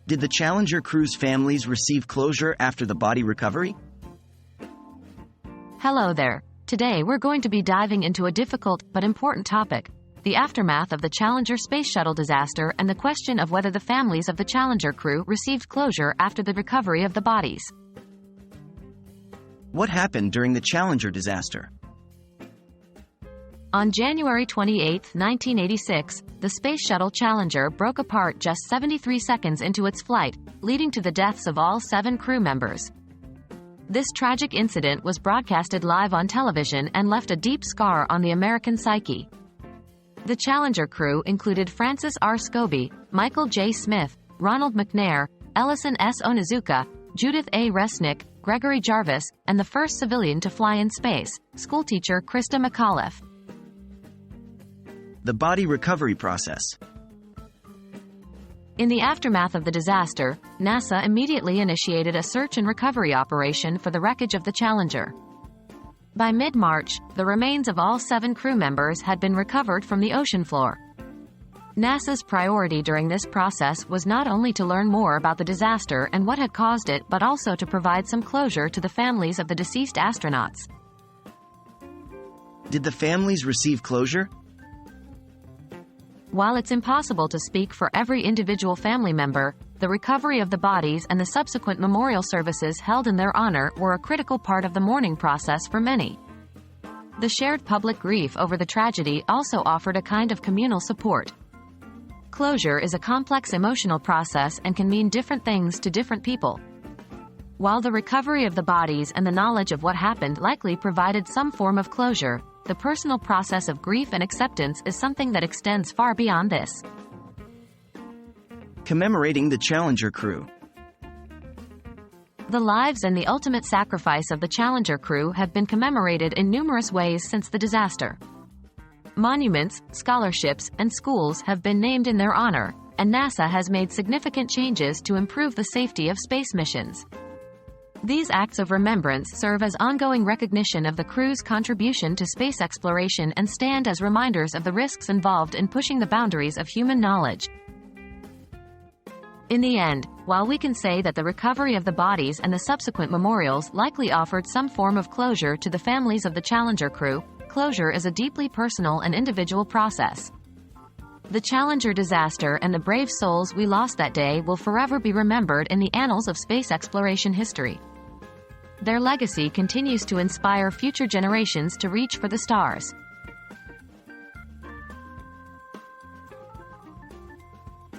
Did the Challenger crew's families receive closure after the body recovery? Hello there. Today we're going to be diving into a difficult but important topic: the aftermath of the Challenger space shuttle disaster and the question of whether the families of the Challenger crew received closure after the recovery of the bodies. What happened during the Challenger disaster? On January 28, 1986, the Space Shuttle Challenger broke apart just 73 seconds into its flight, leading to the deaths of all 7 crew members. This tragic incident was broadcasted live on television and left a deep scar on the American psyche. The Challenger crew included Francis R. Scobie, Michael J. Smith, Ronald McNair, Ellison S. Onizuka, Judith A. Resnick, Gregory Jarvis, and the first civilian to fly in space, schoolteacher Krista McAuliffe. The body recovery process. In the aftermath of the disaster, NASA immediately initiated a search and recovery operation for the wreckage of the Challenger. By mid-March, the remains of all 7 crew members had been recovered from the ocean floor. NASA's priority during this process was not only to learn more about the disaster and what had caused it, but also to provide some closure to the families of the deceased astronauts. Did the families receive closure? While it's impossible to speak for every individual family member, the recovery of the bodies and the subsequent memorial services held in their honor were a critical part of the mourning process for many. The shared public grief over the tragedy also offered a kind of communal support. Closure is a complex emotional process and can mean different things to different people. While the recovery of the bodies and the knowledge of what happened likely provided some form of closure, the personal process of grief and acceptance is something that extends far beyond this. Commemorating the Challenger crew. The lives and the ultimate sacrifice of the Challenger crew have been commemorated in numerous ways since the disaster. Monuments, scholarships, and schools have been named in their honor, and NASA has made significant changes to improve the safety of space missions. These acts of remembrance serve as ongoing recognition of the crew's contribution to space exploration and stand as reminders of the risks involved in pushing the boundaries of human knowledge. In the end, while we can say that the recovery of the bodies and the subsequent memorials likely offered some form of closure to the families of the Challenger crew, closure is a deeply personal and individual process. The Challenger disaster and the brave souls we lost that day will forever be remembered in the annals of space exploration history. Their legacy continues to inspire future generations to reach for the stars.